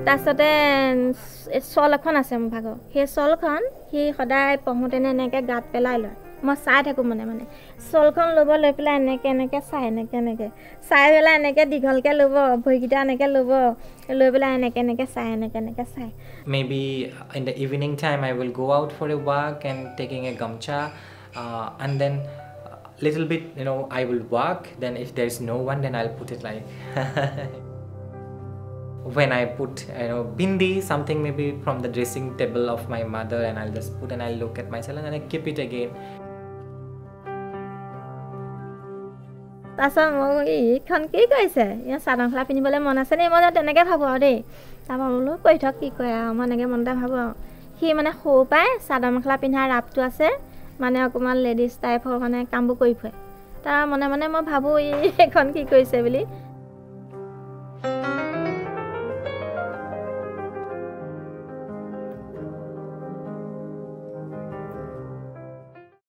তাৰপিছতে চল এখন আছে মোৰ ভাগৰ সেই চলখন সি সদায় পঢ়োঁতেনে এনেকৈ গাত পেলাই লয় মই চাই থাকোঁ মানে চলখন ল'ব লৈ পেলাই এনেকৈ চাই এনেকৈ চাই পেলাই এনেকৈ দীঘলকৈ ল'ব ভৰিকেইটা এনেকৈ ল'ব লৈ পেলাই এনেকৈ চাই এনেকৈ চাই Maybe in the evening time I will go out for a walk and taking a gamcha and then little bit I will walk, then if there's no one then I'll put it like when I put bindi something maybe from the dressing table of my mother and I'll just put and I'll look at myself and then I keep it again. তাৰপিছত মই এইখন কি কৰিছে ইয়াৰ চাদৰ মেখেলা পিন্ধিবলৈ মন আছে নি মই তেনেকৈ ভাবোঁ আৰু দেই তাৰপৰা বোলো কৰি থক কি কৰে আৰু মই এনেকৈ মনতে ভাবোঁ আৰু সি মানে সৰু পৰাই চাদৰ মেখেলা পিন্ধাৰ ৰাপটো আছে মানে অকণমান লেডিজ টাইপৰ মানে কামবোৰ কৰি ফুৰে তাৰ মনে মই ভাবোঁ এইখন কি কৰিছে বুলি